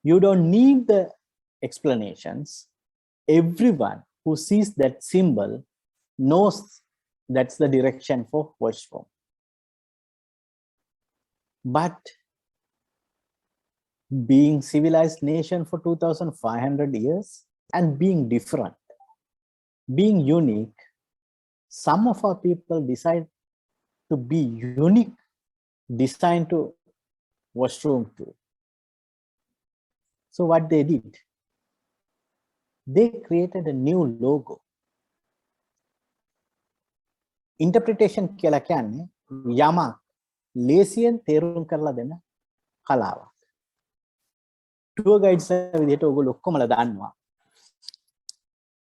You don't need the explanations. Everyone who sees that symbol knows that's the direction for washroom. But being civilized nation for 2,500 years and being different, being unique, some of our people decide to be unique, designed to washroom too. So what they did, they created a new logo. Interpretation කියලා කියන්නේ යමක් ලේසියෙන් තේරුම් කරලා දෙන කලාවක්. Tour guides විදිහට ඔයගොල්ලෝ ඔක්කොමලා දන්නවා.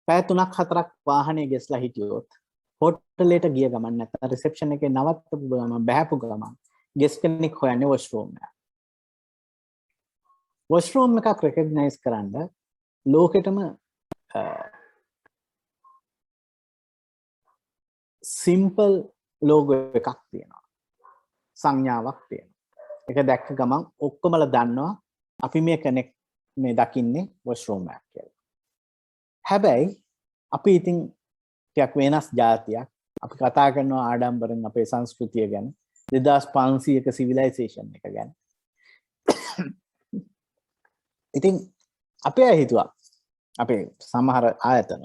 පැය 3-4ක් වාහනේ ගෙස්ලා හිටියොත් හෝටලෙට ගිය ගමන් නැත්නම් රිසෙප්ෂන් එකේ නවත්තපු ගමන් බහැපු ගමන් ගෙස් කෙනෙක් හොයන්නේ වොෂ්රූම් එක. වොෂ්රූම් එකක් රෙකග්නයිස් කරන්න ලෝකෙටම සිම්පල් ලෝගෝ එකක් තියෙනවා. සංඥාවක් තියෙනවා. ඒක දැක්ක ගමන් ඔක්කොමලා දන්නවා අපි මේ දකින්නේ වොෂ්රූම් එකක් කියලා. හැබැයි අපි ඉතින් ටිකක් වෙනස් જાතියක්. අපි කතා කරනවා ආඩම්බරෙන් අපේ සංස්කෘතිය ගැන 2500ක සිවිලයිසේෂන් එක ගැන. ඉතින් අපේ අය හිතුවා අපේ සමහර ආයතන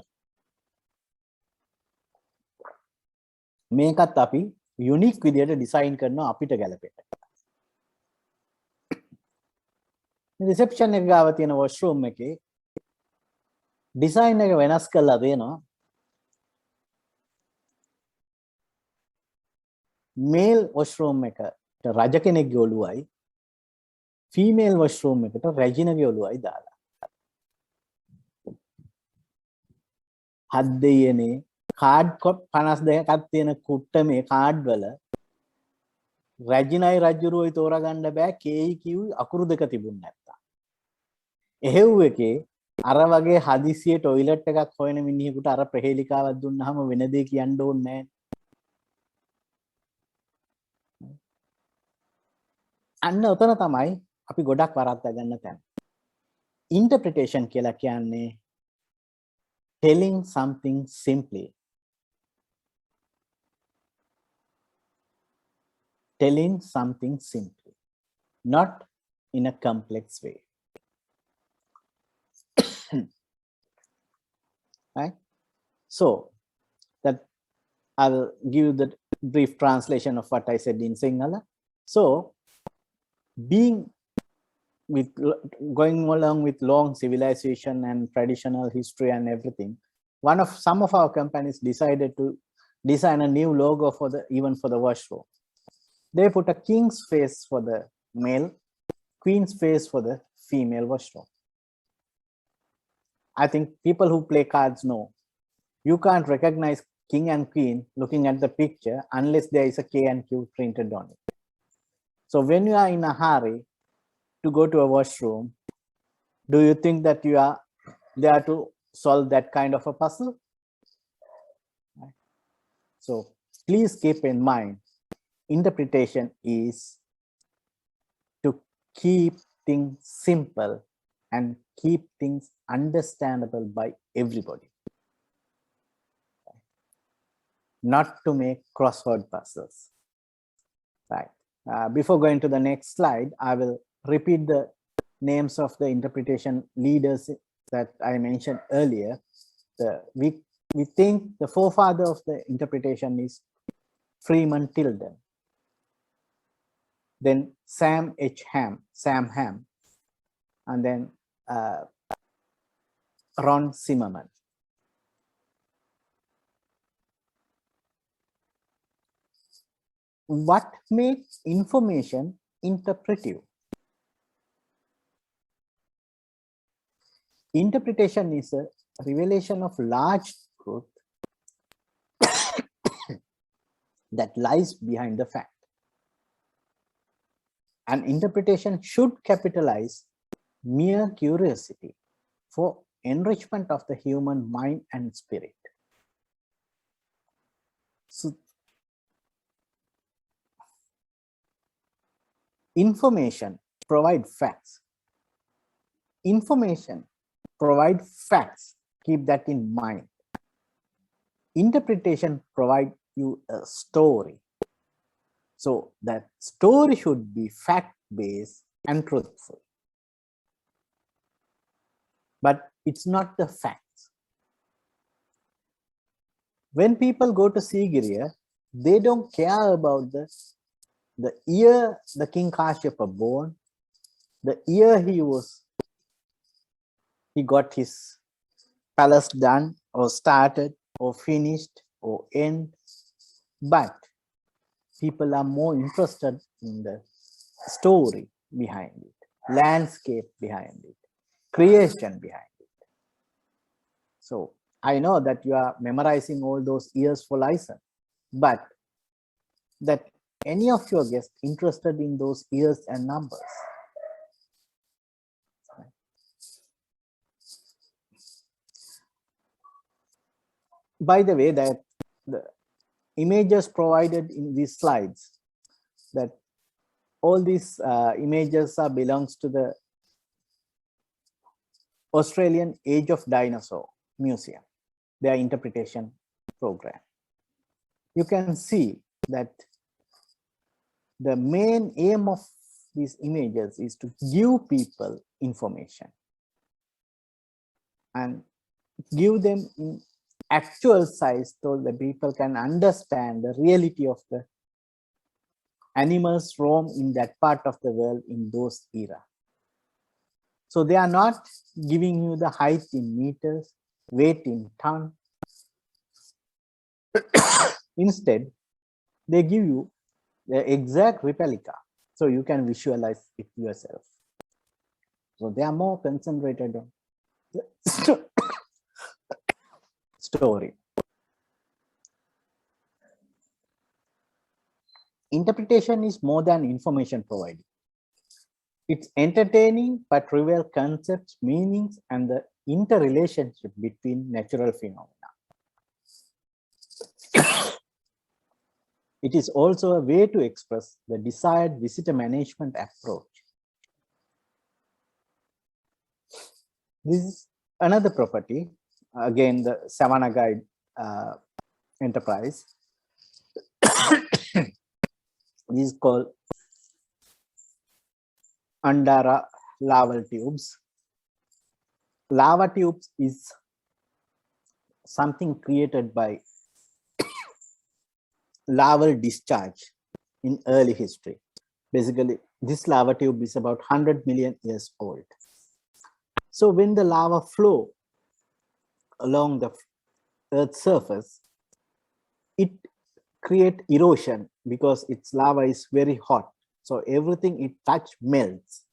මේකත් අපි යුනික් විදියට ඩිසයින් කරනවා අපිට ගැලපෙන්න. රිසෙප්ෂන් එක ගාව තියෙන වොෂ්රූම් එකේ ඩිසයින් එක වෙනස් කරලා දෙනවා. මේල් වොෂ්රූම් එකට රජ කෙනෙක්ගේ ඔළුවයි ෆීමේල් වොෂ්රූම් එකට රැජිනගේ ඔළුවයි දාලා. හත් දෙයනේ කාඩ් 52ක් තියෙන කුට්ටමේ කාඩ් වල රැජිනයි රජුරුවයි තෝරගන්න බෑ කේයි කිව්යි අකුරු දෙක තිබුණ නැත්තම්. එහෙව් එකේ අර වගේ හදිසියේ টয়ලට් එකක් හොයන මිනිහෙකුට අර ප්‍රහේලිකාවක් දුන්නාම වෙන දේ කියන්න ඕනේ නැහැ. අන්න උතන තමයි අපි ගොඩක් වරද්දා ගන්න තැන. Interpretation කියලා කියන්නේ telling something simply. Telling something simply, not in a complex way. Right? So that I'll give you the brief translation of what I said in Sinhala. So going along with long civilization and traditional history and everything, some of our companies decided to design a new logo for even for the washroom. They put a king's face for the male, queen's face for the female washroom. I think people who play cards know you can't recognize king and queen looking at the picture unless there is a K and Q printed on it. So when you are in a hurry to go to a washroom, do you think that you are there to solve that kind of a puzzle? Right. So please keep in mind, interpretation is to keep things simple and keep things understandable by everybody, not to make crossword puzzles. Right. Before going to the next slide, I will repeat the names of the interpretation leaders that I mentioned earlier. We think the forefather of the interpretation is Freeman Tilden, then Sam Ham, and then Ron Zimmerman. What makes information interpretive? Interpretation is a revelation of large truth that lies behind the fact. An interpretation should capitalize mere curiosity for enrichment of the human mind and spirit. So, information provide facts. information provide facts, keep that in mind. Interpretation provide you a story. So that story should be fact-based and truthful. But it's not the facts. When people go to Sigiriya, they don't care about the year the King Kashyapa born, the year he got his palace done or started or finished or end, but people are more interested in the story behind it, landscape behind it, creation behind it. So I know that you are memorizing all those years for license, but that any of your guests interested in those years and numbers. By the way, that the images provided in these slides, that all these images belongs to the Australian Age of Dinosaur Museum, their interpretation program. You can see that the main aim of these images is to give people information and give them in actual size so the people can understand the reality of the animals roam in that part of the world in those era. So they are not giving you the height in meters, weight in ton. Instead, they give you the exact replica, so you can visualize it yourself. So they are more concentrated on the story. Interpretation is more than information providing. It's entertaining but reveal concepts, meanings, and the interrelationship between natural phenomena. It is also a way to express the desired visitor management approach. This is another property, again, the Savannah Guide enterprise. This is called Andara larval tubes. Lava tubes is something created by larval discharge in early history. Basically, this lava tube is about 100 million years old. So when the lava flow along the Earth's surface, it creates erosion because its lava is very hot. So everything it touch melts.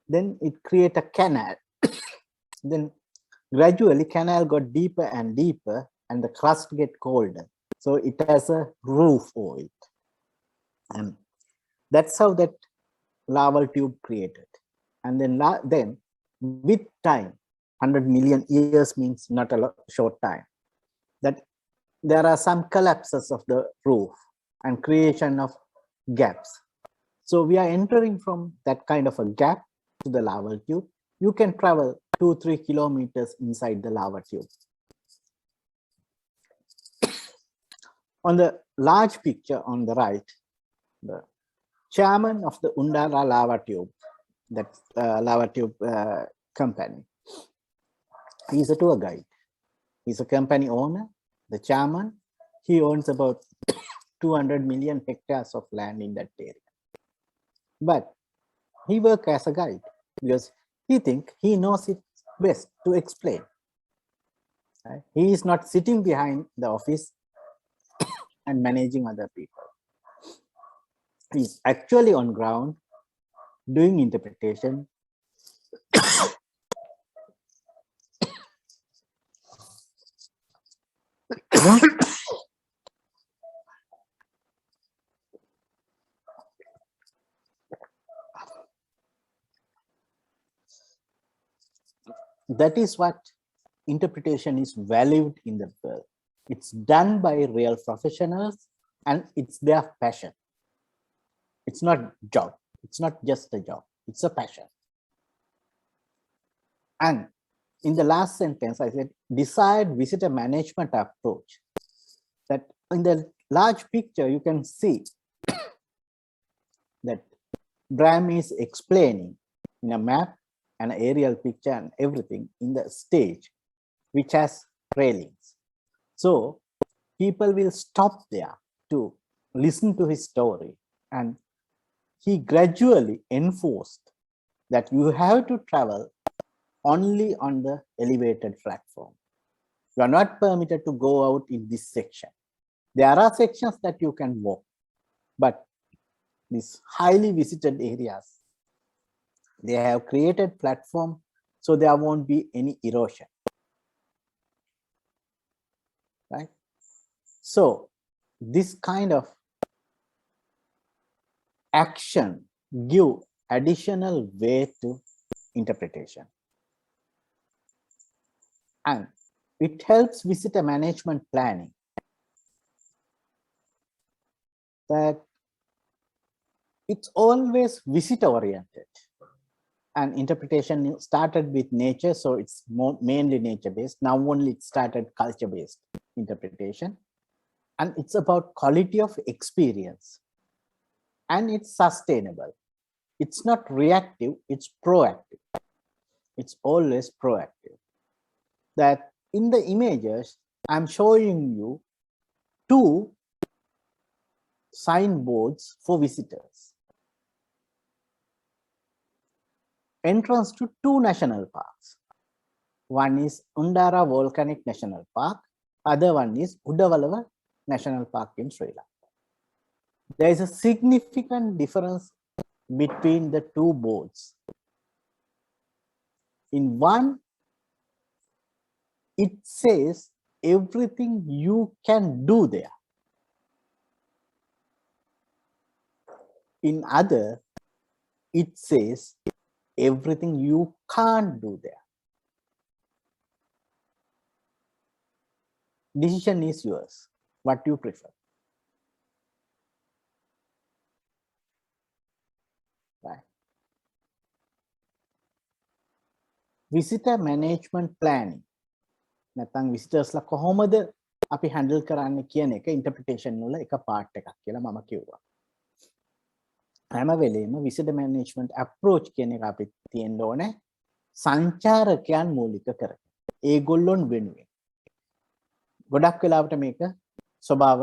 Then it creates a canal. Then gradually canal got deeper and deeper and the crust get colder. So it has a roof over it. And that's how that larval tube created. And then with time, 100 million years means not a short time, that there are some collapses of the roof and creation of gaps. So we are entering from that kind of a gap to the larval tube. You can travel 2-3 kilometers inside the lava tube. On the large picture on the right, the chairman of the Undara lava tube, that lava tube company, he's a tour guide. He's a company owner, the chairman. He owns about 200 million hectares of land in that area. But he works as a guide because he thinks he knows it best to explain. Right? He is not sitting behind the office and managing other people. He's actually on ground doing interpretation. That is what interpretation is valued in the world. It's done by real professionals and it's their passion. It's not job. It's not just a job. It's a passion. And in the last sentence, I said, desired visitor management approach. That in the large picture, you can see that Bram is explaining in a map, an aerial picture and everything in the stage, which has railings. So people will stop there to listen to his story. And he gradually enforced that you have to travel only on the elevated platform. You are not permitted to go out in this section. There are sections that you can walk, but these highly visited areas, they have created platform so there won't be any erosion, right? So this kind of action give additional weight to interpretation, and it helps visitor management planning. That it's always visitor oriented, and interpretation started with nature, so it's mainly nature based. Now only it started culture based interpretation, and it's about quality of experience, and it's sustainable. It's not reactive, it's proactive. It's always proactive. That in the images, I'm showing you 2 signboards for visitors. Entrance to 2 national parks. One is Undara Volcanic National Park, other one is Udawalawa National Park in Sri Lanka. There is a significant difference between the 2 boards. In one, it says everything you can do there. In other, it says everything you can't do there. Decision is yours. What you prefer. Right. Visitor management planning. නැත්නම් visitors ලා කොහොමද අපි handle කරන්න කියන එක interpretation වල එක part එකක් කියලා මම කිව්වා. හැම වෙලේම visitor management approach කියන එක අපි තියෙන්න ඕනේ සංචාරකයන් මූලික කරගෙන. ඒගොල්ලොන් වෙනුවෙන්. ගොඩක් වෙලාවට මේක ස්වභාව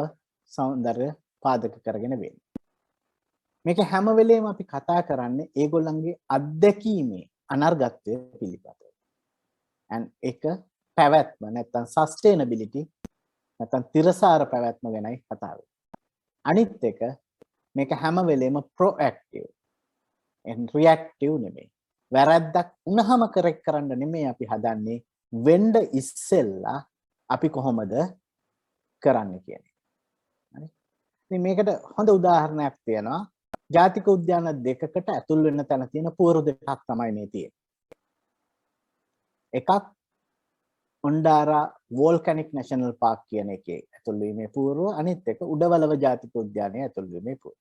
සෞන්දර්ය පාදක කරගෙන වෙන්නේ. මේක හැම වෙලේම අපි කතා කරන්නේ ඒගොල්ලන්ගේ අත්දැකීමේ අනර්ගත්වය පිළිබඳව. and ඒක පැවැත්ම නැත්නම් sustainability නැත්නම් තිරසාර පැවැත්ම ගැනයි කතා වෙන්නේ. අනිත් එක මේක හැම වෙලේම proactive and reactive නෙමෙයි. වැරද්දක් වුණාම correct කරන්න නෙමෙයි අපි හදන්නේ වෙන්න ඉස්සෙල්ලා අපි කොහොමද කරන්න කියන්නේ. හරි. ඉතින් මේකට හොඳ උදාහරණයක් තියෙනවා. ජාතික උද්‍යාන දෙකකට ඇතුල් වෙන්න තැන තියෙන පුවරු දෙකක් තමයි මේ තියෙන්නේ. එකක් Undara Volcanic National Park කියන එකේ ඇතුල් වීමේ පුවරුව, අනිත් එක උඩවලව ජාතික උද්‍යානයේ ඇතුල් වීමේ පුවරුව.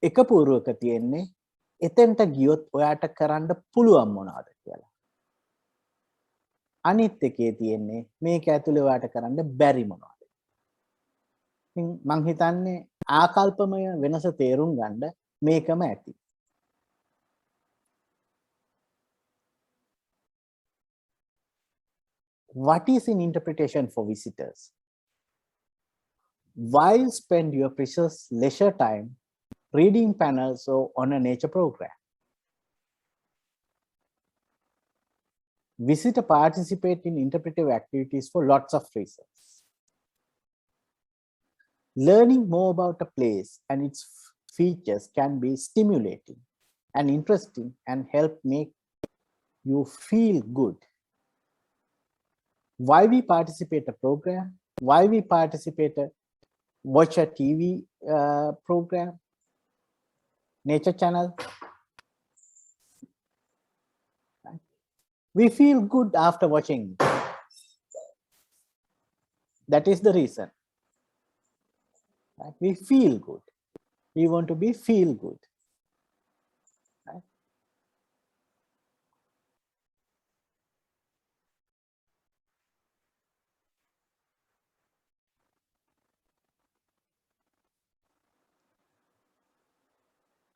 එක පුවරුවක තියෙන්නේ එතෙන්ට ගියොත් ඔයාට කරන්න පුළුවන් මොනවද කියලා. අනිත් එකේ තියෙන්නේ මේක ඇතුලේ ඔයාට කරන්න බැරි මොනවද. ඉතින් මං හිතන්නේ ආකල්පමය වෙනස තේරුම් ගන්න මේකම ඇති. What is in interpretation for visitors? Why spend your precious leisure time reading panels or on a nature program? Visitors participate in interpretive activities for lots of reasons. Learning more about a place and its features can be stimulating and interesting and help make you feel good. Why we participate a program? Why we participate watch a TV program, nature channel? We feel good after watching. That is the reason. Right? We feel good. We want to be feel good. Right?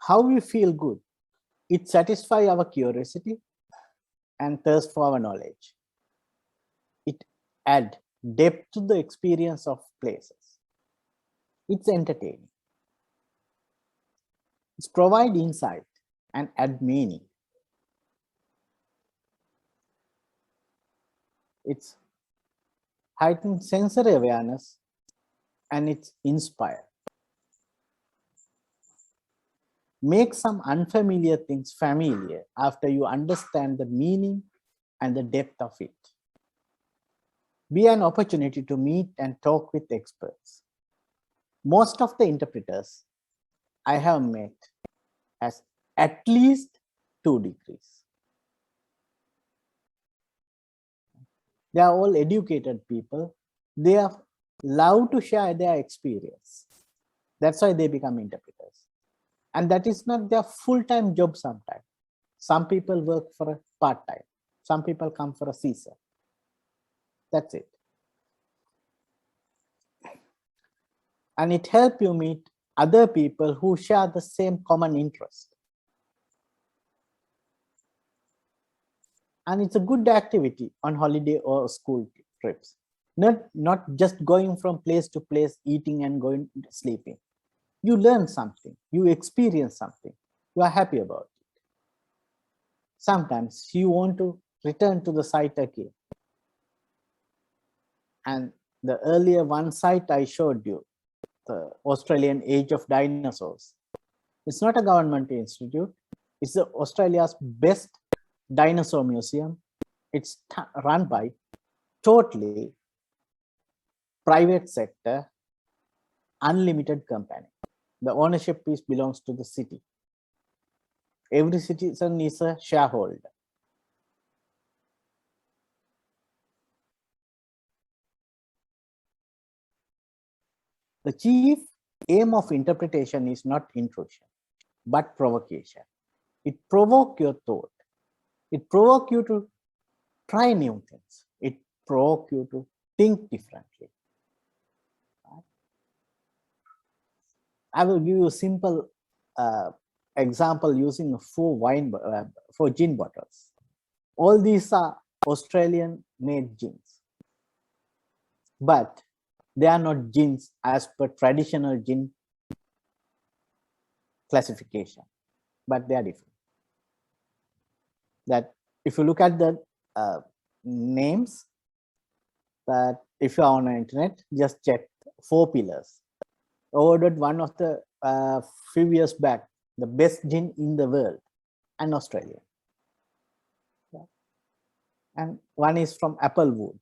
how we feel good. It satisfies our curiosity and thirst for our knowledge. It adds depth to the experience of places. It's entertaining. It's provide insight and add meaning. It's heighten sensory awareness and it's inspire. Make some unfamiliar things familiar after you understand the meaning and the depth of it. Be an opportunity to meet and talk with experts. Most of the interpreters I have met has at least 2 degrees. They are all educated people. They are love to share their experience. That's why they become interpreters. And that is not their full-time job sometimes. Some people work for a part-time. Some people come for a season. That's it. And it helps you meet other people who share the same common interest. And it's a good activity on holiday or school trips. Not just going from place to place, eating and going sleeping. You learn something, you experience something, you are happy about it. Sometimes you want to return to the site again. And the earlier one site I showed you, the Australian Age of Dinosaurs. It's not a government institute. It's the Australia's best dinosaur museum. It's run by totally private sector, unlimited company. The ownership piece belongs to the city. Every citizen is a shareholder. The chief aim of interpretation is not intrusion, but provocation. It provokes your thought. It provokes you to try new things. It provokes you to think differently. I will give you a simple example using 4 gin bottles. All these are Australian made gins, but they are not gins as per traditional gin classification, but they are different. That if you look at the names, that if you are on the internet, just check 4 pillars. Awarded one of the few years back, the best gin in the world, and Australia. Yeah. And one is from apple wood,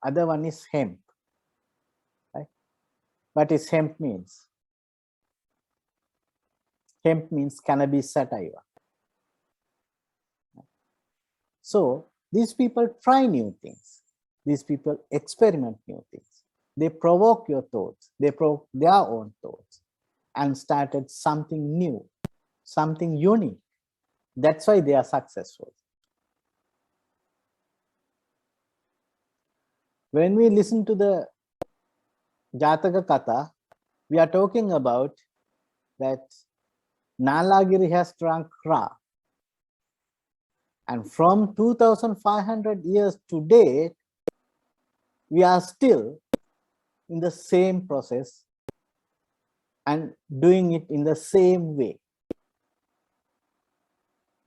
other one is hemp. Right? What is hemp means? Hemp means cannabis sativa. So these people try new things. These people experiment new things. They provoke your thoughts. They provoke their own thoughts and started something new, something unique. That's why they are successful. When we listen to the Jataka Katha, we are talking about that Nalagiri has drunk Ra. And from 2,500 years to date, we are still in the same process and doing it in the same way,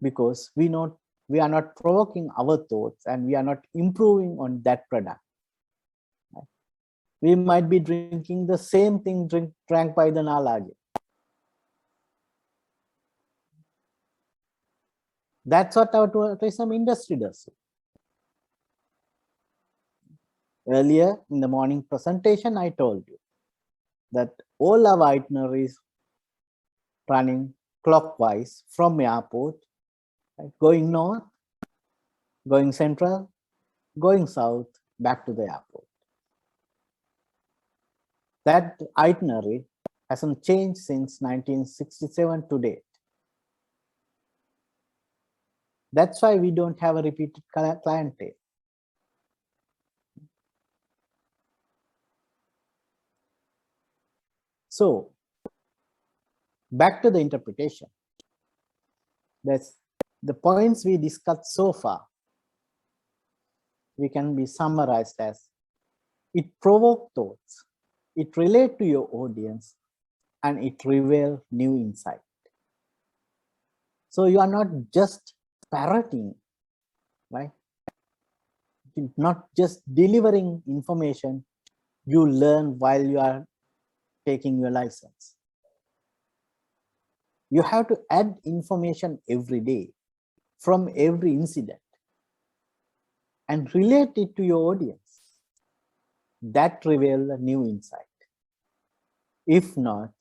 because we are not provoking our thoughts and we are not improving on that product. Right? We might be drinking the same thing drank by the Nalagiri. That's what our tourism industry does. Earlier in the morning presentation, I told you that all our itineraries running clockwise from airport, right, going north, going central, going south, back to the airport. That itinerary hasn't changed since 1967 to date. That's why we don't have a repeated clientele. So back to the interpretation. That's the points we discussed so far. We can be summarized as it provokes thoughts, it relates to your audience, and it reveals new insight. So you are not just parroting, right? You're not just delivering information you learn while you are taking your license. You have to add information every day from every incident and relate it to your audience. That reveals a new insight. If not,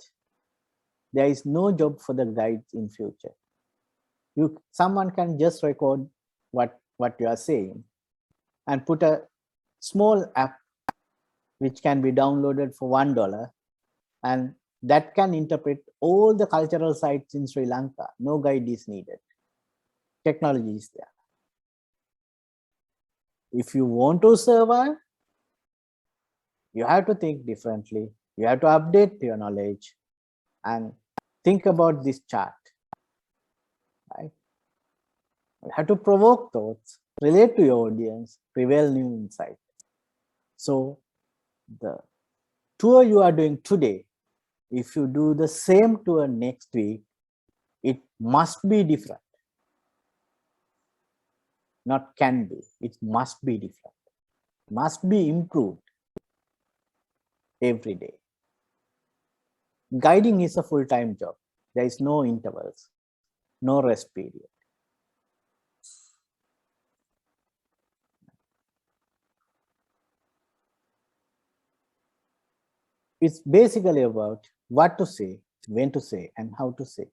there is no job for the guides in future. Someone can just record what you are saying and put a small app which can be downloaded for $1, and that can interpret all the cultural sites in Sri Lanka. No guide is needed. Technology is there. If you want to survive, you have to think differently. You have to update your knowledge and think about this chart, right? You have to provoke thoughts, relate to your audience, reveal new insight. So the tour you are doing today, if you do the same tour next week, it must be different. Not can be, it must be different. Must be improved every day. Guiding is a full-time job. There is no intervals, no rest period. It's basically about what to say, when to say, and how to say.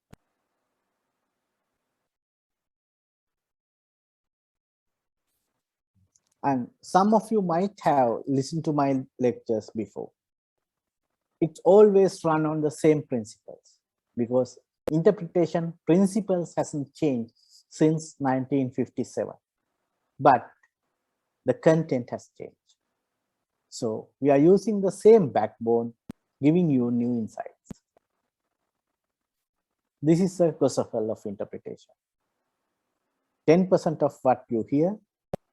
And some of you might have listened to my lectures before. It's always run on the same principles because interpretation principles hasn't changed since 1957, but the content has changed. So we are using the same backbone, giving you new insights. This is the gospel of interpretation. 10% of what you hear,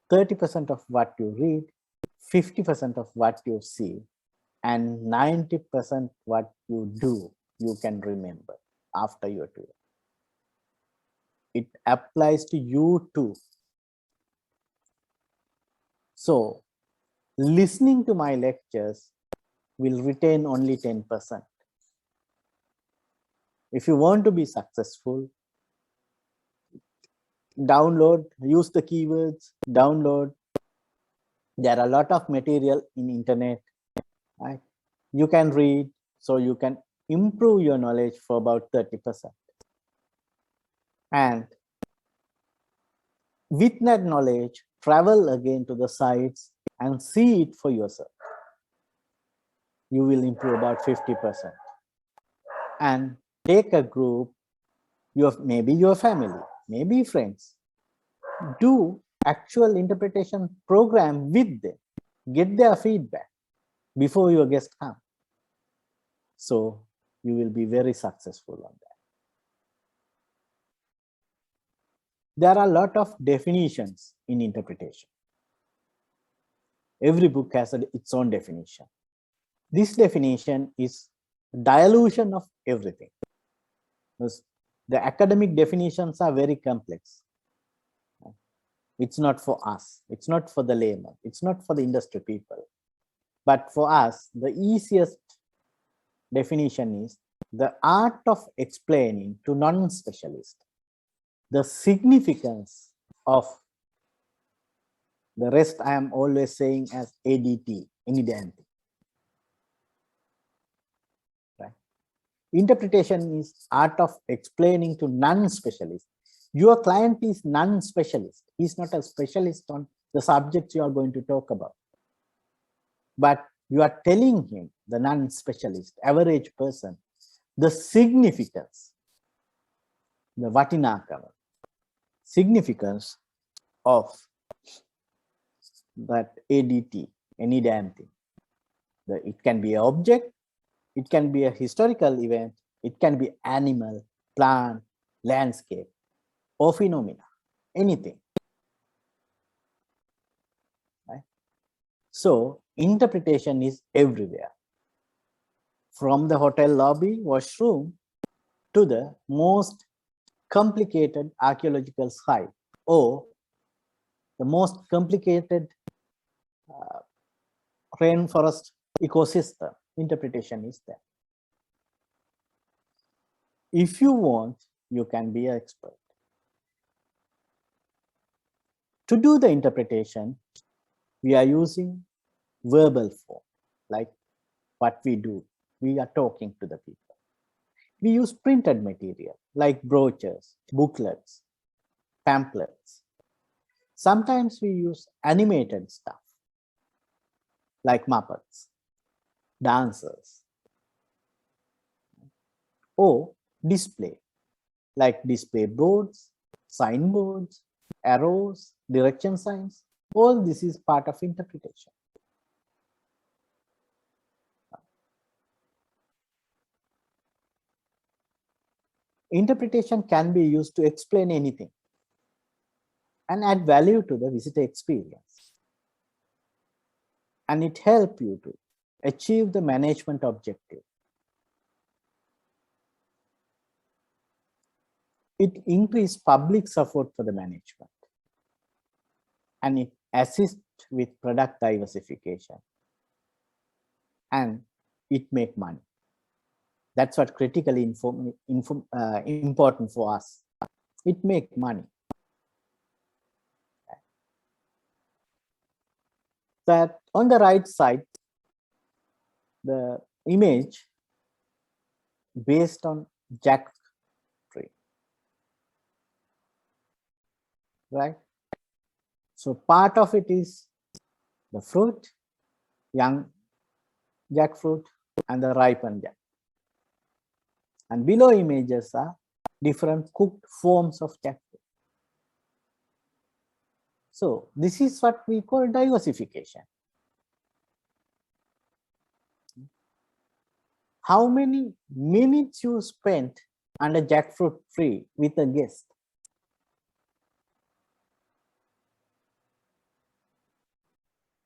30% of what you read, 50% of what you see, and 90% what you do, you can remember after your tour. It applies to you too. So listening to my lectures will retain only 10%. If you want to be successful, download, use the keywords, download. There are a lot of material in internet, right? You can read, so you can improve your knowledge for about 30%. And with that knowledge, travel again to the sites and see it for yourself. You will improve about 50%. And take a group, maybe your family, maybe friends. Do actual interpretation program with them. Get their feedback before your guests come. So you will be very successful on that. There are a lot of definitions in interpretation. Every book has its own definition. This definition is dilution of everything. The academic definitions are very complex. It's not for us. It's not for the layman. It's not for the industry people. But for us, the easiest definition is the art of explaining to non-specialists the significance of the rest I am always saying as ADT, any damn thing. Right? Interpretation is art of explaining to non-specialists. Your client is non-specialist. He's not a specialist on the subjects you are going to talk about. But you are telling him, the non-specialist, average person, the significance, the vatinakama, significance of that ADT, any damn thing. It can be an object, it can be a historical event, it can be animal, plant, landscape. or phenomena, anything. Right? So interpretation is everywhere, from the hotel lobby washroom to the most complicated archaeological site or the most complicated rainforest ecosystem. Interpretation is there. If you want, you can be an expert. To do the interpretation, we are using verbal form, like what we do. We are talking to the people. We use printed material, like brochures, booklets, pamphlets. Sometimes we use animated stuff, like Muppets, dancers, or display, like display boards, signboards, arrows, direction signs. All this is part of interpretation. Interpretation can be used to explain anything and add value to the visitor experience. And it helps you to achieve the management objective. It increases public support for the management. And it assists with product diversification. And it makes money. That's what critically important for us. It makes money. That on the right side, the image based on jack tree, right? So part of it is the fruit, young jackfruit, and the ripened jack. And below images are different cooked forms of jackfruit. So this is what we call diversification. How many minutes you spent under jackfruit tree with a guest?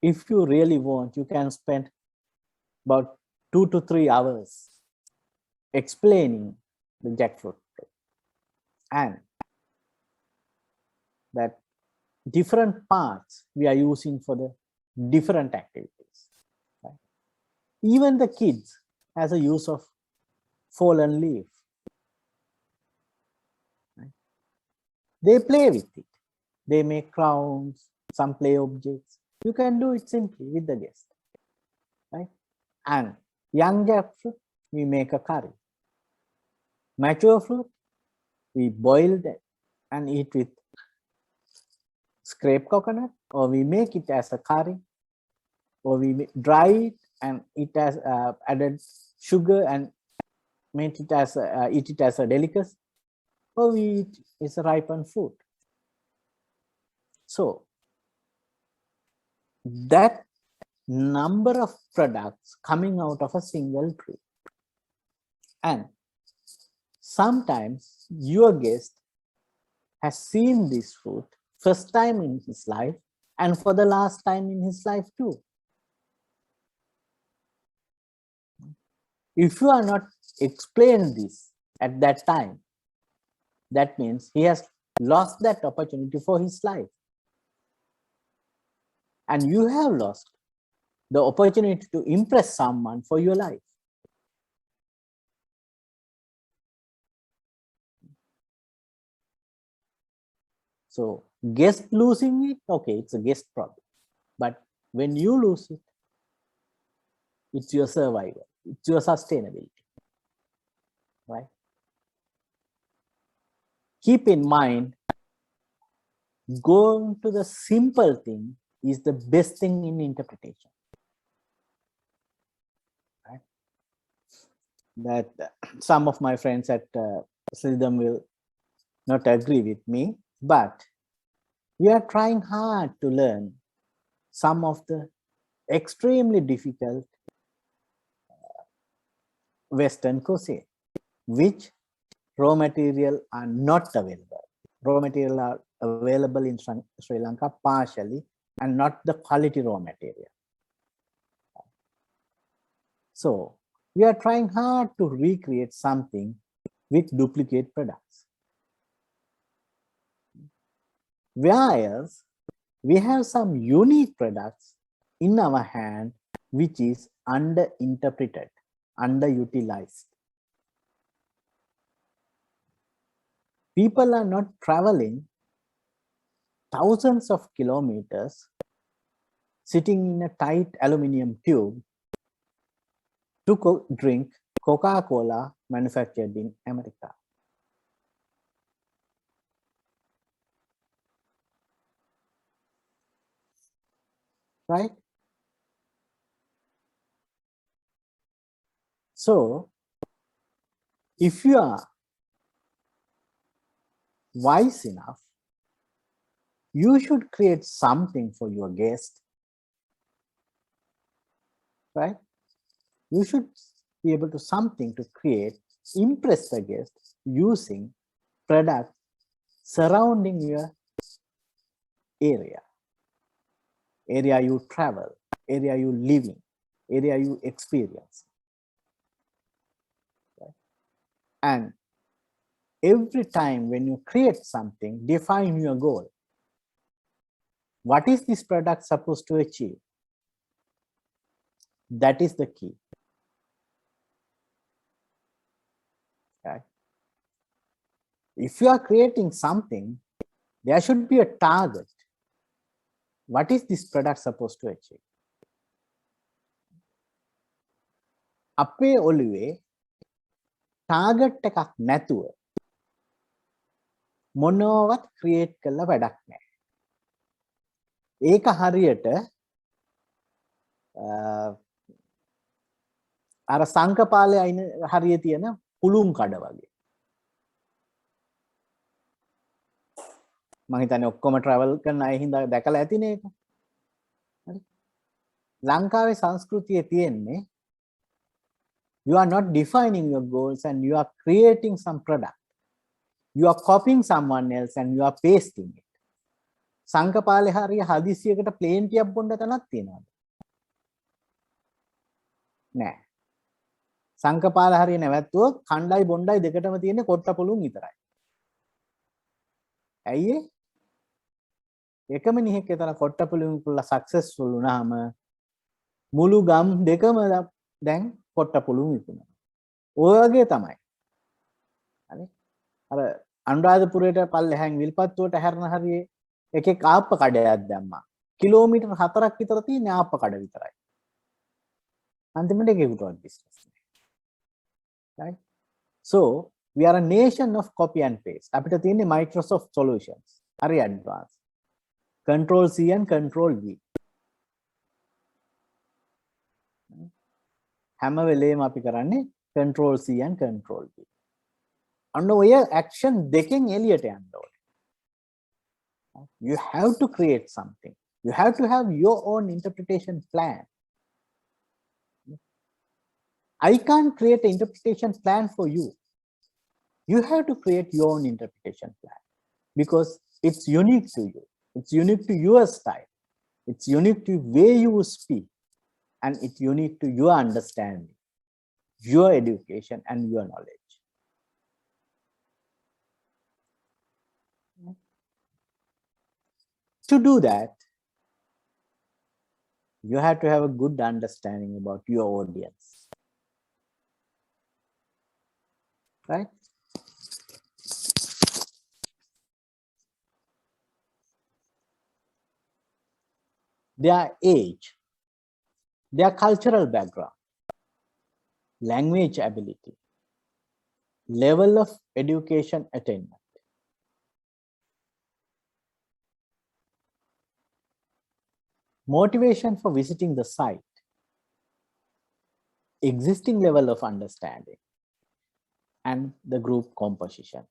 If you really want, you can spend about 2 to 3 hours explaining the jackfruit tree. And that different parts we are using for the different activities. Right? Even the kids has a use of fallen leaf. Right? They play with it. They make crowns, some play objects. You can do it simply with the guest. Right? And young jackfruit, we make a curry. Mature fruit, we boil them and eat with scraped coconut, or we make it as a curry, or we dry it and it has added sugar and make it as eat it as a delicacy, or we eat it's a ripened fruit. So that number of products coming out of a single tree, and sometimes your guest has seen this fruit first time in his life and for the last time in his life too. If you are not explained this at that time, that means he has lost that opportunity for his life. And you have lost the opportunity to impress someone for your life. So guest losing it, okay, it's a guest problem. But when you lose it, it's your survival, it's your sustainability, right? Keep in mind, going to the simple thing is the best thing in interpretation. Right? That some of my friends at SLTDA will not agree with me, but we are trying hard to learn some of the extremely difficult Western cuisine, which raw material are not available. raw material are available in Sri Lanka partially and not the quality raw material. So we are trying hard to recreate something with duplicate products. Whereas we have some unique products in our hand which is underinterpreted, underutilized. People are not traveling thousands of kilometers sitting in a tight aluminum tube to drink Coca-Cola manufactured in America. Right? So, if you are wise enough, you should create something for your guest, right? You should be able to something to create, impress the guest using product surrounding your area you travel, area you live in, area you experience. Right? And every time when you create something, define your goal. What is this product supposed to achieve? That is the key. Okay. If you are creating something, there should be a target. What is this product supposed to achieve? අපේ ඔළුවේ target එකක් නැතුව මොනවත් create කරලා වැඩක් නැහැ. ඒක හරියට අර සංකපාලේ අයින හරිය තියෙන පුළුම් කඩ වගේ. මම හිතන්නේ ඔක්කොම ට්‍රැවල් කරන අය හින්දා දැකලා ඇතිනේ ඒක. හරි. ලංකාවේ සංස්කෘතියේ තියෙන්නේ you are not defining your goals and you are creating some product. You are copying someone else and you are pasting it. සංකපාලේ හරිය හදිසියකට ප්ලේන් ටියක් බොන්න තැනක් තියෙනවද? නෑ. සංකපාල හරිය නැවැත්තුව කණ්ඩායි බොණ්ඩයි දෙකටම තියෙන කොට්ට පුළුන් විතරයි. ඇයි ඒ? එකම නිහෙක් එතන කොට්ට පුළුන් කුල්ල සක්සස්ෆුල් වුණාම මුළු ගම් දෙකම දැන් කොට්ට පුළුන් විකුණනවා. ඔය වගේ තමයි. හරි? අර අනුරාධපුරයට පල්ලෙහාන් විල්පත්තුවට හැරෙන හරියේ එකෙක් ආප්ප කඩයක් දැම්මා. කිලෝමීටර් 4ක් විතර තියෙන ආප්ප කඩ විතරයි. අන්තිමට ඒකේකටවත් බිස්නස් නෑ. Right? So we are a nation of copy and paste. අපිට තියෙන්නේ Microsoft solutions. හරි advanced. Control C and Control V. හැම වෙලේම අපි කරන්නේ Control C and Control V. අන්න ඔය action දෙකෙන් එළියට යන්න ඕනේ. You have to create something. You have to have your own interpretation plan. I can't create an interpretation plan for you. You have to create your own interpretation plan because it's unique to you. It's unique to your style. It's unique to the way you speak. And it's unique to your understanding, your education, and your knowledge. To do that, you have to have a good understanding about your audience. Right? Their age, their cultural background, language ability, level of education attainment. Motivation for visiting the site, existing level of understanding, and the group composition.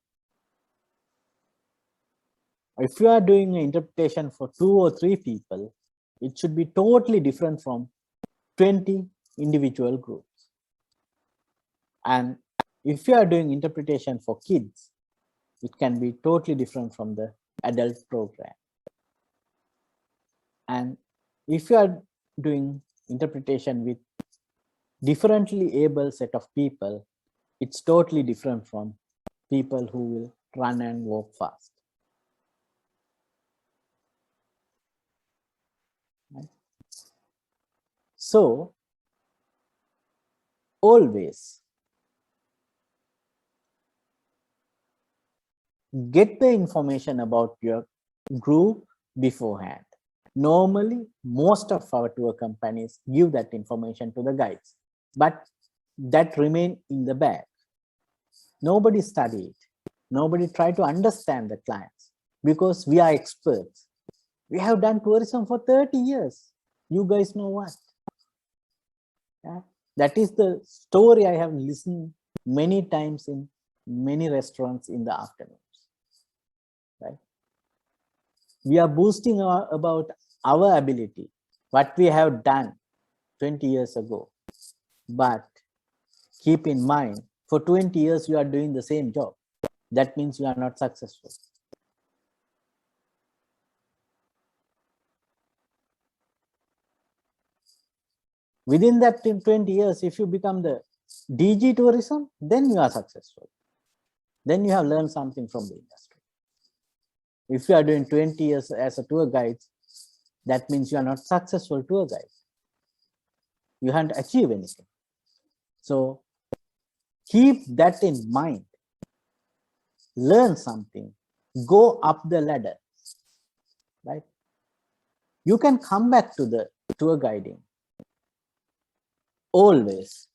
If you are doing an interpretation for 2 or 3 people, it should be totally different from 20 individual groups. And if you are doing interpretation for kids, It can be totally different from the adult program. And if you are doing interpretation with differently able set of people, it's totally different from people who will run and walk fast. Right? So always get the information about your group beforehand. Normally, most of our tour companies give that information to the guides, but that remain in the bag. Nobody studied. Nobody tried to understand the clients because we are experts. We have done tourism for 30 years. You guys know what? Yeah? That is the story I have listened many times in many restaurants in the afternoons. Right? We are boasting about our ability, what we have done 20 years ago. But keep in mind, for 20 years, you are doing the same job. That means you are not successful. Within that 20 years, if you become the DG tourism, then you are successful. Then you have learned something from the industry. If you are doing 20 years as a tour guide, that means you are not successful tour guide. You haven't achieved anything. So keep that in mind. Learn something. Go up the ladder. Right? You can come back to the tour guiding. Always.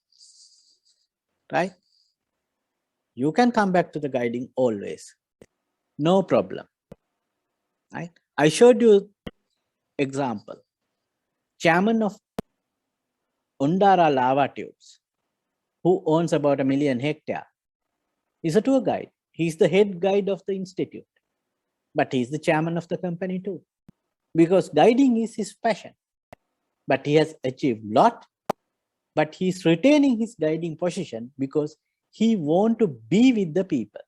Right? You can come back to the guiding always. No problem. Right? I showed you example. Chairman of Undara Lava Tubes, who owns about 1 million hectares, is a tour guide. He's the head guide of the institute, but he's the chairman of the company too, because guiding is his passion. But he has achieved a lot, but he's retaining his guiding position because he wants to be with the people.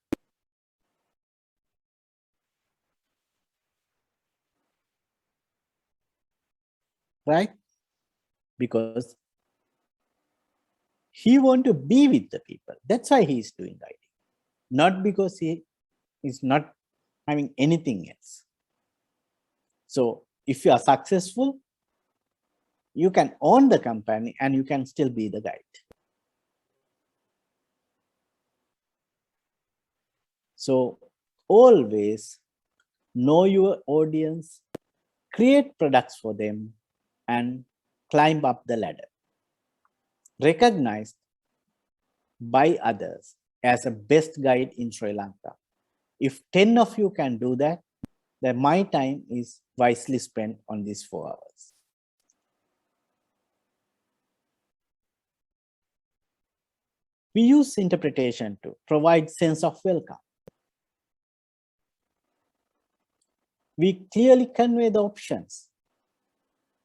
Right? Because he wants to be with the people. That's why he's doing guiding. Not because he is not having anything else. So if you are successful, you can own the company and you can still be the guide. So always know your audience, create products for them, and climb up the ladder. Recognized by others as a best guide in Sri Lanka. If 10 of you can do that, then my time is wisely spent on these 4 hours. We use interpretation to provide sense of welcome. We clearly convey the options,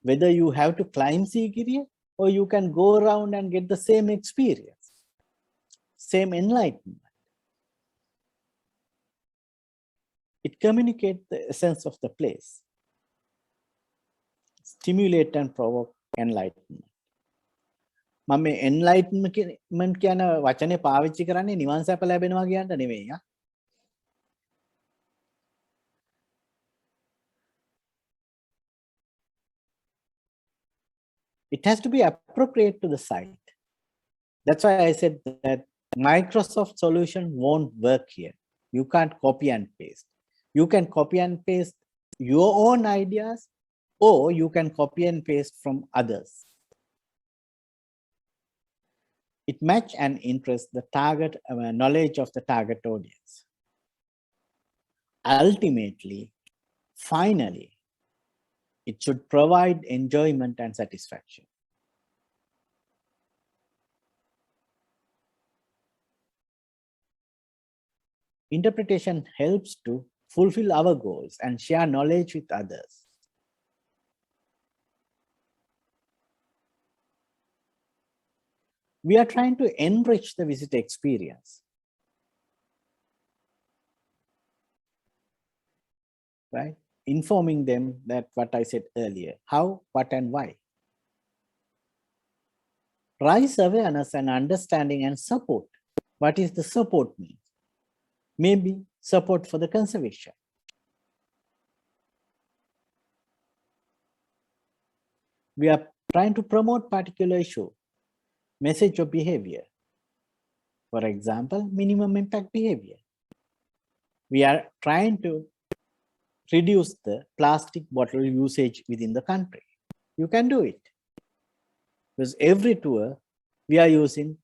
whether you have to climb Sigiriya or you can go around and get the same experience, same enlightenment. It communicates the essence of the place, stimulate and provoke enlightenment. මම මේ enlightenment කියන වචනේ පාවිච්චි කරන්නේ නිවන් සැප ලැබෙනවා කියන්න නෙවෙයි. It has to be appropriate to the site. That's why I said that Microsoft solution won't work here. You can't copy and paste. You can copy and paste your own ideas, or you can copy and paste from others. It match and interest the target knowledge of the target audience. Ultimately, finally, it should provide enjoyment and satisfaction. Interpretation helps to fulfill our goals and share knowledge with others. We are trying to enrich the visitor experience. right? Informing them that what I said earlier, how, what, and why. Raise awareness and understanding and support. What is the support mean? Maybe support for the conservation. We are trying to promote particular issue, message or behavior. For example, minimum impact behavior. We are trying to reduce the plastic bottle usage within the country. You can do it. Because every tour we are using,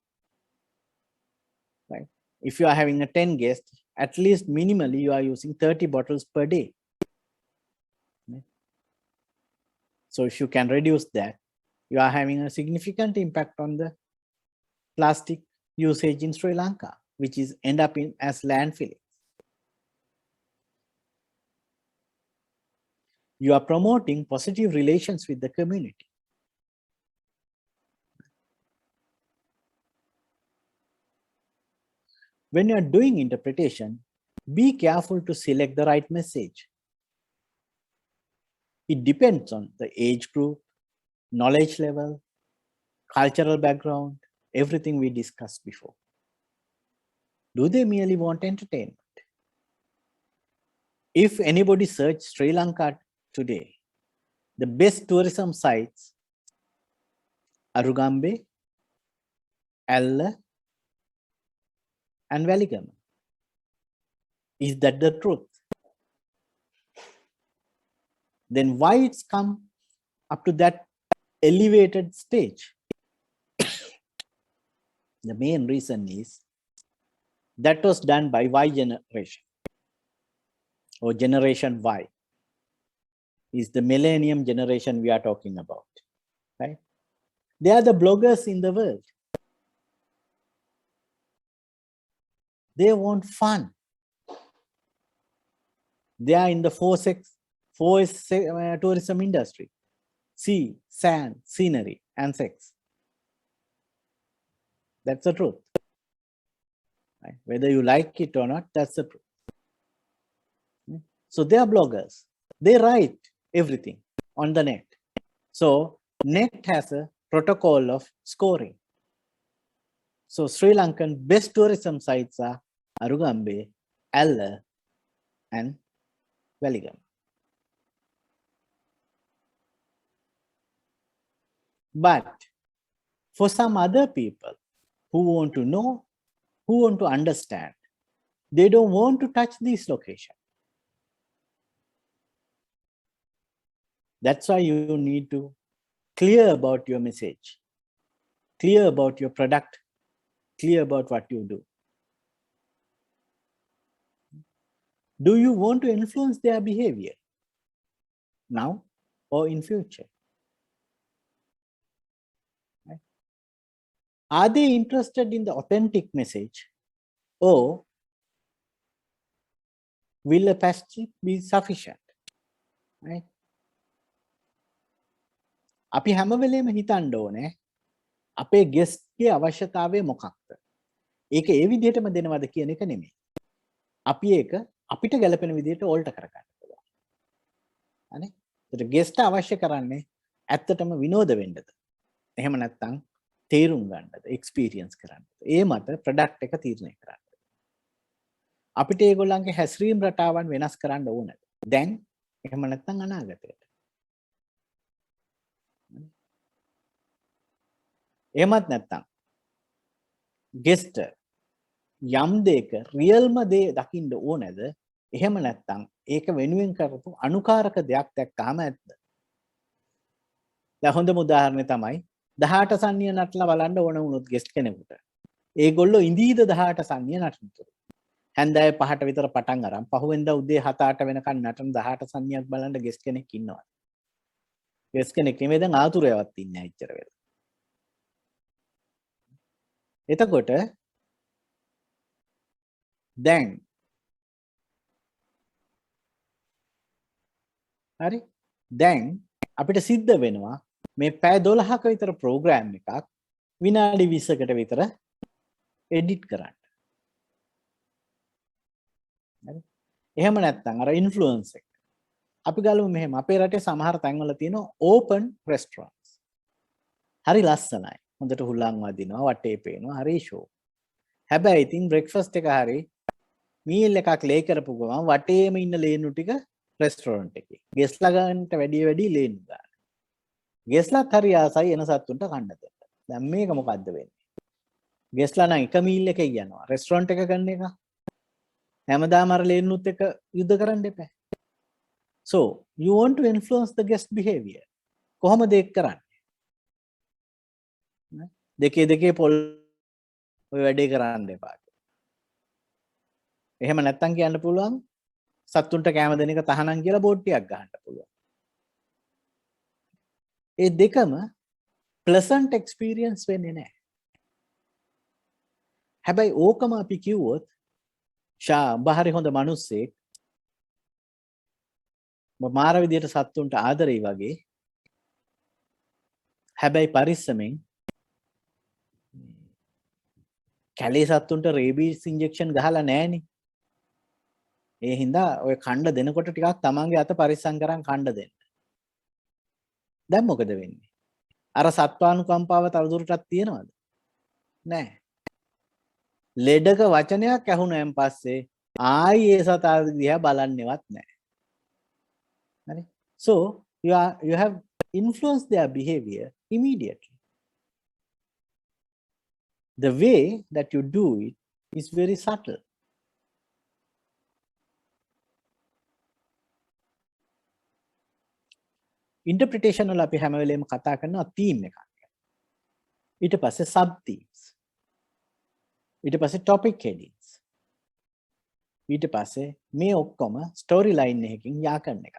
right? If you are having a 10 guests, at least minimally you are using 30 bottles per day. Right? So if you can reduce that, you are having a significant impact on the plastic usage in Sri Lanka, which is end up in as landfilling. You are promoting positive relations with the community. When you are doing interpretation, be careful to select the right message. It depends on the age group, knowledge level, cultural background, everything we discussed before. Do they merely want entertainment? If anybody search Sri Lanka today, the best tourism sites, Arugambe, Alla, and Waligama. Is that the truth? Then why it's come up to that elevated stage? The main reason is that was done by Y generation or generation Y. Is the millennium generation we are talking about, right? They are the bloggers in the world. They want fun. They are in the 4S tourism industry: sea, sand, scenery, and sex. That's the truth. Right? Whether you like it or not, that's the truth. So they are bloggers. They write everything on the net. So net has a protocol of scoring. So Sri Lankan best tourism sites are Arugambe, Alla, and Waligam. But for some other people who want to know, who want to understand, they don't want to touch this location. That's why you need to clear about your message, clear about your product, clear about what you do. Do you want to influence their behavior now or in future? Right? Are they interested in the authentic message, or will a plastic be sufficient? Right? අපි හැම වෙලේම හිතන්න ඕනේ අපේ ගෙස්ට්ගේ අවශ්‍යතාවය මොකක්ද? ඒක ඒ විදිහටම දෙනවද කියන එක නෙමෙයි. අපි ඒක අපිට ගැලපෙන විදිහට ඕල්ටර් කරගන්න පුළුවන්. හරි? ඒතර ගෙස්ට් අවශ්‍ය කරන්නේ ඇත්තටම විනෝද වෙන්නද? එහෙම නැත්නම් තේරුම් ගන්නද? එක්ස්පීරියන්ස් කරන්නද? ඒ මත ප්‍රොඩක්ට් එක තීරණය කරන්න. අපිට ඒගොල්ලන්ගේ හැසිරීම් රටාවන් වෙනස් කරන්න ඕනද? දැන් එහෙම නැත්නම් අනාගතයට. එහෙමත් නැත්නම් ගෙස්ට් යම් දෙයක රියල්ම දේ දකින්න ඕනද? එහෙම නැත්නම් ඒක වෙනුවෙන් කරපු අනුකාරක දෙයක් දැක්කාම ඇද්ද? දැන් හොඳම උදාහරණය තමයි 18 සන්නිය නටලා බලන්න ඕන වුණොත් ගෙස්ට් කෙනෙකුට. ඒගොල්ලෝ ඉඳීද 18 සන්නිය නටනතුරු. හැන්දෑවේ 5ට විතර පටන් අරන් පහුවෙන්දා උදේ 7-8 වෙනකන් නටන 18 සන්නියක් බලන්න ගෙස්ට් කෙනෙක් ඉන්නවා. ගෙස්ට් කෙනෙක් නෙමෙයි දැන් ආතුරයවත් ඉන්නේ නැහැ ඉච්චර වෙලා. එතකොට දැන් හරි දැන් අපිට සිද්ධ වෙනවා මේ පැය 12ක විතර ප්‍රෝග්‍රෑම් එකක් විනාඩි 20කට විතර එඩිට් කරන්න. හරි එහෙම නැත්නම් අර ඉන්ෆ්ලුවන්ස් එක අපි ගලමු මෙහෙම අපේ රටේ සමහර තැන්වල තියෙන open restaurants. හරි ලස්සනයි. හොඳට හුලං වදිනවා, වටේ පේනවා, හරි ෂෝ. හැබැයි ඉතින් breakfast එක හරි මීල් එකක් ලේ කරපු ගමන් වටේම ඉන්න ලේනු ටික රෙස්ටෝරන්ට් එකේ. ගෙස්ලා ගන්නට වැඩි ලේනු ගන්න. ගෙස්ලාත් හරි ආසයි එන සත්තුන්ට කන්න දෙන්න. දැන් මේක මොකද්ද වෙන්නේ? ගෙස්ලා නම් එක මීල් එකේ යනවා. රෙස්ටෝරන්ට් එක ගන්න එක. හැමදාම අර ලේනුත් එක යුද්ධ කරන්න එපා. So, you want to influence the guest behavior. කොහොමද ඒක කරන්නේ? දෙකේ පොල් ඔය වැඩේ කරන්න එපා. එහෙම නැත්තම් කියන්න පුළුවන් සත්තුන්ට කැම දෙන එක තහනම් කියලා බෝඩ් ටිකක් ගහන්න පුළුවන්. ඒ දෙකම pleasant experience වෙන්නේ නැහැ. හැබැයි ඕකම අපි කිව්වොත් බහරි හොඳ මිනිස්සෙක් මාර විදියට සත්තුන්ට ආදරෙයි වගේ හැබැයි පරිස්සමෙන් කැලේ සත්තුන්ට රේබීස් ඉන්ජෙක්ෂන් ගහලා නැහනේ. ඒ හින්දා ඔය කණ්ඩ දෙනකොට ටිකක් තමන්ගේ අත පරිස්සම් කරන් කණ්ඩ දෙන්න. දැන් මොකද වෙන්නේ? අර සත්වානුකම්පාව තවදුරටත් තියෙනවද? නැහැ. ලෙඩක වචනයක් ඇහුණෙන් පස්සේ ආයි ඒ සතා දිහා බලන්නේවත් නැහැ. හරි? So you have influenced their behavior immediately. The way that you do it is very subtle. Interpretation වල අපි හැම වෙලේම කතා කරනවා theme එකක්. ඊට පස්සේ sub themes. ඊට පස්සේ topic headings. ඊට පස්සේ මේ ඔක්කොම story line එකකින් යා කරන එකක්.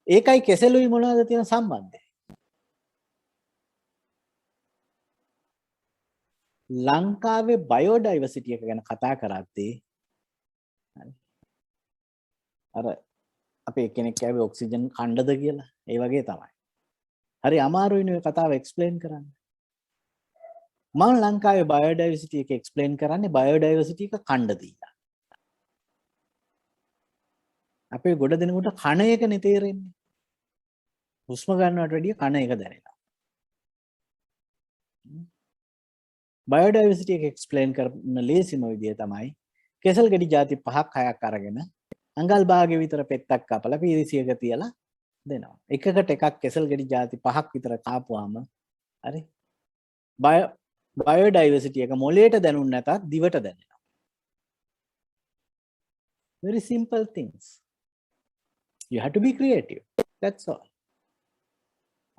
ඒකයි කෙසෙලුයි මොනවද තියෙන සම්බන්ධය? ලංකාවේ බයෝඩයිවර්සිටි එක ගැන කතා කරද්දී අර අපේ කෙනෙක් කියවේ ඔක්සිජන් කණ්ඩද කියලා. ඒ වගේ තමයි. හරි අමාරුයිනේ ඔය කතාව එක්ස්ප්ලেইন කරන්න. මම ලංකාවේ බයෝඩයිවර්සිටි එක එක්ස්ප්ලেইন කරන්නේ බයෝඩයිවර්සිටි එක කණ්ඩ දීලා. අපේ ගොඩ දෙනෙකුට කණ එකනේ තේරෙන්නේ. හුස්ම ගන්නවට වැඩිය කණ එක දැනෙනවා. බයෝඩයිවර්සිටි එක එක්ස්ප්ලেইন කරන ලේසිම විදිය තමයි කෙසල් ගෙඩි ಜಾති 5ක් 6ක් අරගෙන අඟල් භාගෙ විතර පෙත්තක් කපලා පීරිසියක තියලා දෙනවා. එකකට එකක් කෙසල් ගෙඩි ಜಾති 5ක් විතර කාපුවාම හරි බයෝඩයිවර්සිටි එක මොලේට දැනුන්නේ නැතත් දිවට දැනෙනවා. Very simple things. You have to be creative. That's all.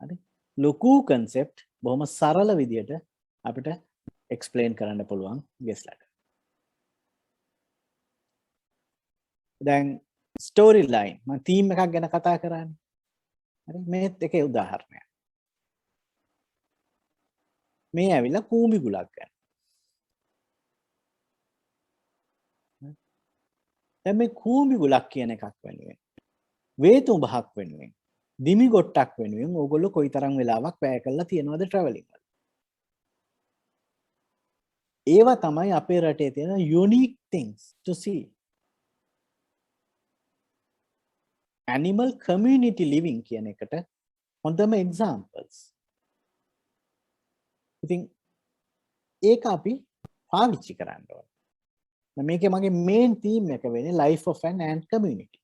හරි ලොකු concept බොහොම සරල විදියට අපිට explain කරන්න පුළුවන් guestලාට. දැන් story line මම theme එකක් ගැන කතා කරන්නේ. හරි මේත් එකේ උදාහරණයක්. මේ ඇවිල්ලා කූඹි ගුලක් ගන්න. දැන් මේ කූඹි ගුලක් කියන එකක් වෙනුවෙන් වේතුඹහක් වෙනුවෙන් දිමි ගොට්ටක් වෙනුවෙන් ඕගොල්ලෝ කොයිතරම් වෙලාවක් වැය කරලා තියනවද travelling වල? ඒවා තමයි අපේ රටේ තියෙන unique things to see. Animal community living කියන එකට හොඳම examples. ඉතින් ඒක අපි පාවිච්චි කරන්න ඕනේ. මේකේ මගේ main theme එක වෙන්නේ life of an ant community.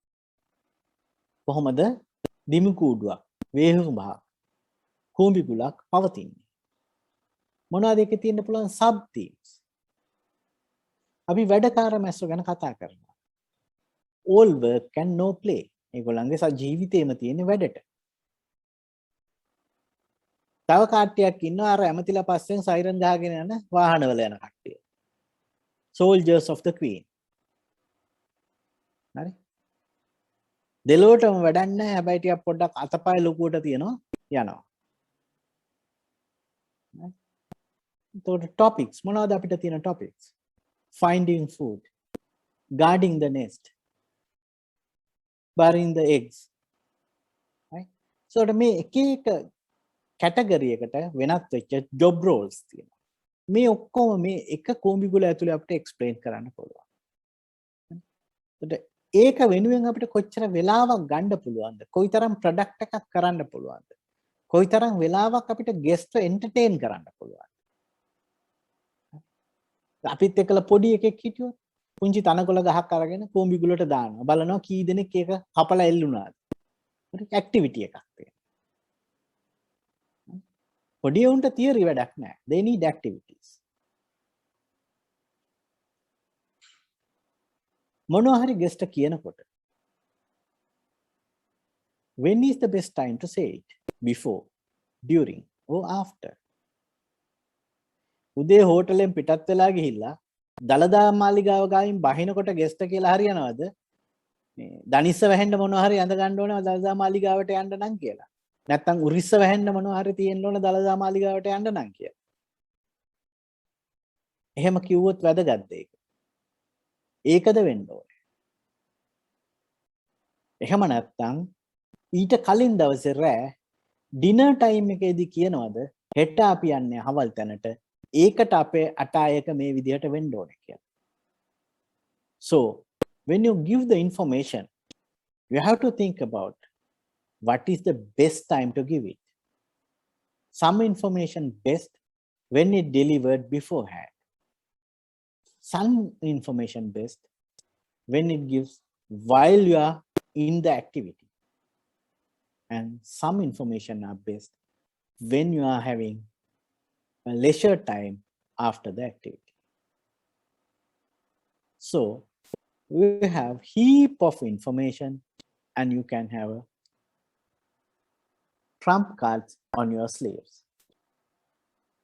කොහොමද දිමි කූඩුවක්, වේහුඹහක්, කූඹි ගුලක් පවතින්නේ? මොනවද ඒකේ තියෙන්න පුළුවන් sub themes? අපි වැඩකාර මැස්සෝ ගැන කතා කරනවා. All work and no play. ඒගොල්ලන්ගේ ජීවිතේම තියෙන වැඩට. තව කට්ටියක් ඉන්නවා අර ඇමතිලා පස්සෙන් සයිරන් ගහගෙන යන වාහනවල යන කට්ටිය. Soldiers of the Queen. හරි. දෙලොවටම වැඩක් නැහැ. හැබැයි ටිකක් පොඩ්ඩක් අතපය ලොකුවට තියනවා යනවා. එතකොට topics මොනවද අපිට තියෙන topics? Finding food, guarding the nest, burying the eggs. Right? So මේ එක එක කැටගරි එකට වෙනත් වෙච්ච job roles තියෙනවා. මේ ඔක්කොම මේ එක කෝඹි ගුල ඇතුලේ අපිට explain කරන්න පුළුවන්. ඒක වෙනුවෙන් අපිට කොච්චර වෙලාවක් ගන්න පුළුවන්ද? කොයිතරම් ප්‍රොඩක්ට් එකක් කරන්න පුළුවන්ද? කොයිතරම් වෙලාවක් අපිට ගෙස්ට් එන්ටර්ටේන් කරන්න පුළුවන්ද? අපිත් එක්කලා පොඩි එකෙක් හිටියොත් පුංචි තනකොළ ගහක් අරගෙන කූඹි ගුලට දානවා. බලනවා කී දෙනෙක් ඒක කපලා එල්ලුණාද? ඒක ඇක්ටිවිටි එකක් තියෙනවා. පොඩි උන්ට තියරි වැඩක් නැහැ. They need activities. මොනවා හරි ගෙස්ට් කියනකොට when is the best time to say it? Before, during or after? උදේ හෝටලෙන් පිටත් වෙලා ගිහිල්ලා දලදා මාලිගාව ගාවින් බහිනකොට ගෙස්ට් කියලා හරියනවද? මේ දනිස්ස වැහෙන්න මොනවා හරි අඳ ගන්න ඕනේ දලදා මාලිගාවට යන්න නම් කියලා. නැත්තම් උරිස්ස වැහෙන්න මොනවා හරි තියෙන්න ඕනේ දලදා මාලිගාවට යන්න නම් කියලා. එහෙම කිව්වොත් වැදගත්ද ඒක? ඒකද වෙන්න ඕනේ. එහෙම නැත්තම් ඊට කලින් දවසේ රෑ ඩිනර් ටයිම් එකේදී කියනවද හෙට අපි යන්නේ හවල් තැනට ඒකට අපේ අටායක මේ විදිහට වෙන්න ඕනේ කියලා. So when you give the information you have to think about what is the best time to give it. Some information best when it delivered beforehand. Some information best when it gives while you are in the activity. And some information are best when you are having a leisure time after the activity. So we have heap of information and you can have a trump cards on your sleeves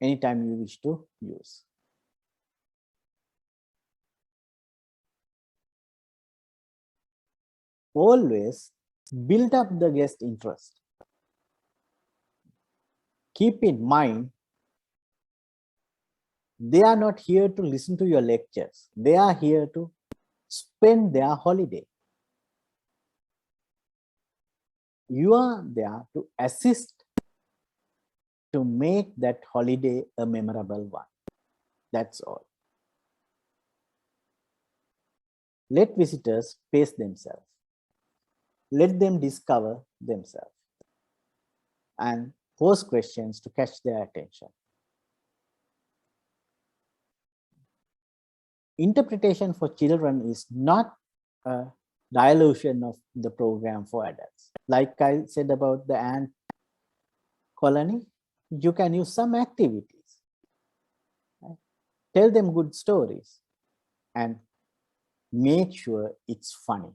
anytime you wish to use. Always build up the guest interest. Keep in mind, they are not here to listen to your lectures. They are here to spend their holiday. You are there to assist to make that holiday a memorable one. That's all. Let visitors pace themselves. Let them discover themselves and pose questions to catch their attention. Interpretation for children is not a dilution of the program for adults. Like I said about the ant colony, you can use some activities. Right? Tell them good stories and make sure it's funny.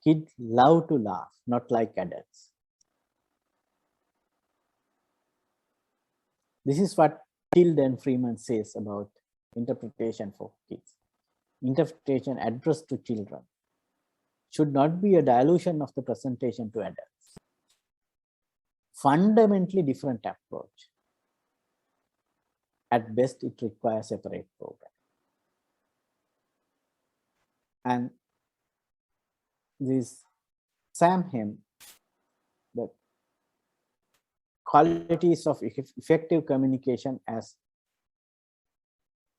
Kids love to laugh, not like adults. This is what Tilden Freeman says about interpretation for kids. Interpretation addressed to children should not be a dilution of the presentation to adults. Fundamentally different approach. At best, it requires a separate program. And this Sam Hem, the qualities of effective communication as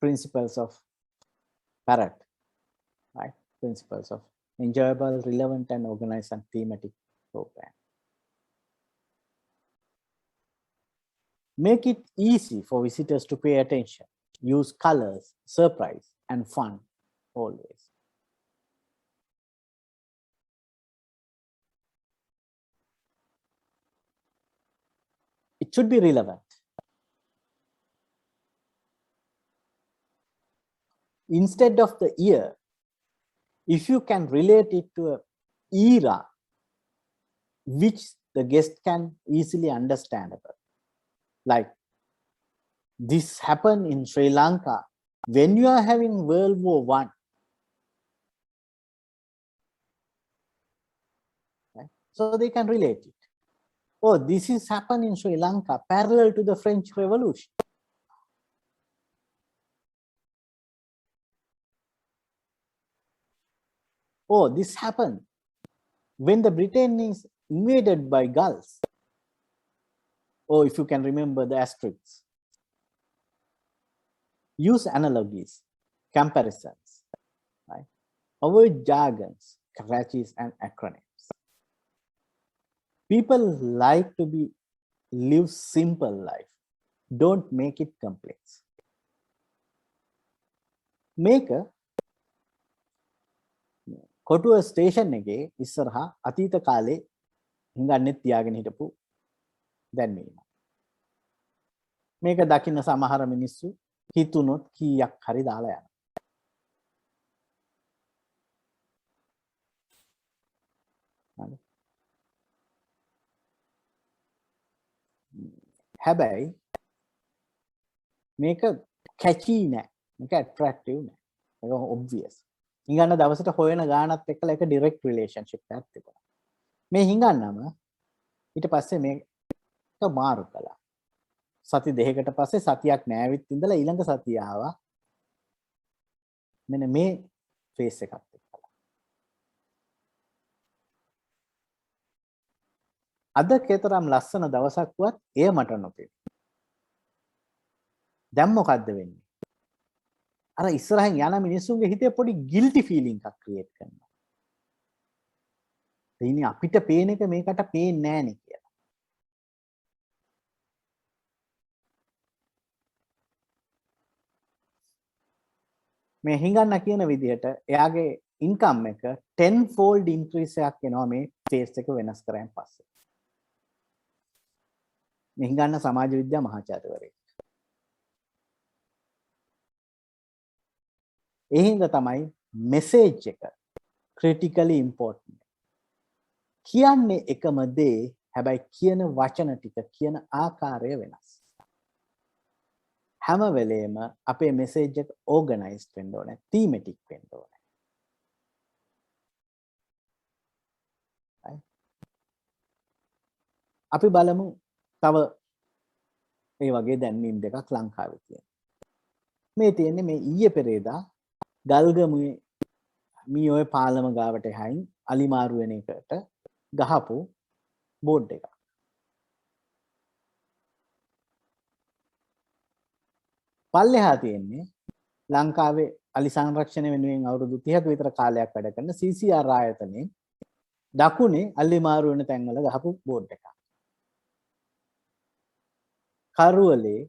principles of Parrot, right? Principles of enjoyable, relevant, and organized and thematic program. Make it easy for visitors to pay attention. Use colors, surprise, and fun always. It should be relevant. Instead of the year, if you can relate it to an era which the guest can easily understandable, like this happened in Sri Lanka when you are having World War I. Right? So they can relate it. Oh, this is happened in Sri Lanka parallel to the French Revolution. Oh, this happened when the Britain is invaded by Gauls. Oh, if you can remember the asterisks. Use analogies, comparisons, right? Avoid jargons, karachi's and acronyms. People like to live simple life. Don't make it complex. Make a Kotuwa station එකේ ඉස්සරහා අතීත කාලේ හිඟන්නේ තියාගෙන හිටපු දැන්වීම. මේක දකින්න සමහර මිනිස්සු හිතුනොත් කීයක් හරි දාලා යනවා. හැබැයි මේක catchy නෑ. මේක attractive නෑ. මේක obvious. හිඟන්න දවසට හොයන ගානත් එක්කලා එක direct relationship එකක් තිබුණා. මේ හිඟන්නම ඊට පස්සේ මේක මාරු කළා. සති දෙකකට පස්සේ සතියක් නෑවිත් ඉඳලා ඊළඟ සතිය ආවා. මෙන්න මේ ෆේස් එකත් එක්කලා. අද කේතරම් ලස්සන දවසක්වත් එය මට නොපෙනේ. දැන් මොකද්ද වෙන්නේ? අර ඉස්සරහින් යන මිනිස්සුන්ගේ හිතේ පොඩි ගිල්ටි ෆීලිං එකක් ක්‍රියේට් කරනවා. එයිනේ අපිට පේන එක මේකට පේන්නේ නෑනේ කියලා. මේ හිඟන්න කියන විදිහට එයාගේ ඉන්කම් එක 10 fold increase එකක් වෙනවා මේ ෆේස් එක වෙනස් කරායින් පස්සේ. මේ හිඟන්න සමාජ විද්‍යා මහාචාර්යවරයෙක්. ඒ හින්දා තමයි මෙසේජ් එක critically important. කියන්නේ එකම දේ හැබැයි කියන වචන ටික කියන ආකාරය වෙනස්. හැම වෙලේම අපේ මෙසේජ් එක ඕගනයිස්ඩ් වෙන්න ඕනේ, thematic වෙන්න ඕනේ. අපි බලමු තව ඒ වගේ දැන්වීම් දෙකක් ලංකාවේ තියෙනවා. මේ තියෙන්නේ මේ ඊයේ පෙරේදා ගල්ගමුවේ මේ ඔය පාලම ගාවට එහයින් අලිමාරු වෙන එකට ගහපු බෝඩ් එකක්. පල්ලෙහා තියෙන්නේ ලංකාවේ අලි සංරක්ෂණය වෙනුවෙන් අවුරුදු 30ක විතර කාලයක් වැඩ කරන CCR ආයතනයේ දකුණේ අලිමාරු වෙන තැන්වල ගහපු බෝඩ් එකක්. කරුවලේ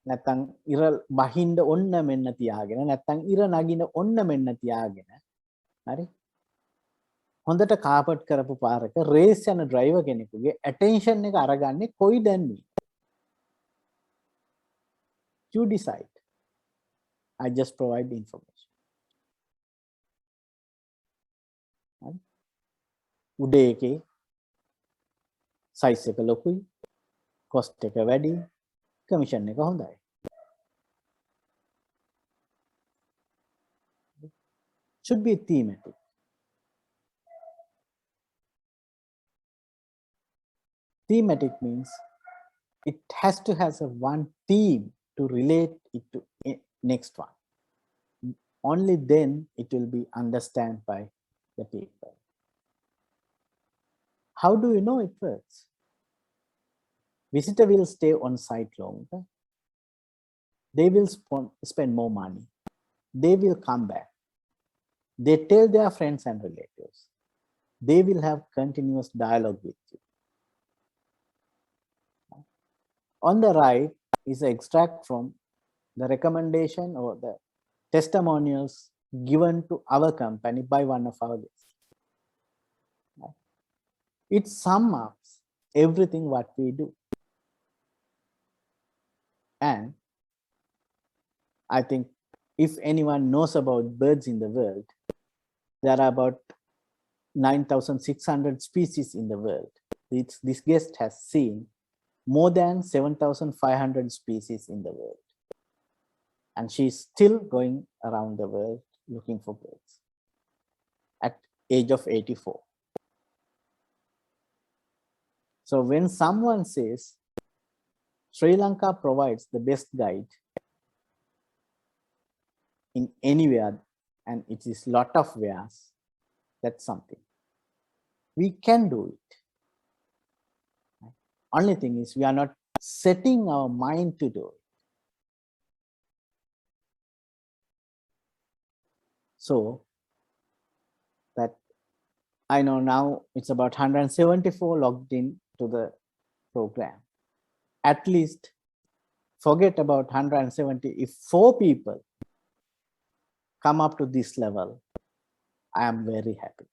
නැත්තම් ඉර බහින්ද ඔන්න මෙන්න තියාගෙන නැත්තම් ඉර නගින ඔන්න මෙන්න තියාගෙන හරි හොඳට කාපට් කරපු පාරක රේස් යන ඩ්‍රයිවර් කෙනෙකුගේ ඇටෙන්ෂන් එක අරගන්නේ කොයි දැන්වීම? You decide. I just provide the information. උඩේ එකේ සයිස් එක ලොකුයි, කොස්ට් එක වැඩි, කමිෂන් එක හොඳයි. Should be thematic. Thematic means it has to have a one theme to relate it to next one. Only then it will be understood by the people. How do you know it works? Visitor will stay on site longer. They will spend more money. They will come back. They tell their friends and relatives. They will have continuous dialogue with you. On the right is an extract from the recommendation or the testimonials given to our company by one of our guests. It sums up everything what we do. And I think if anyone knows about birds in the world, there are about 9,600 species in the world. This guest has seen more than 7,500 species in the world. And she's still going around the world looking for birds at age of 84. So when someone says Sri Lanka provides the best guide in anywhere and it is lot of wares, that's something. We can do it. Only thing is we are not setting our mind to do it. So that I know now it's about 174 logged in to the program. At least forget about 170. If 4 people come up to this level, I am very happy.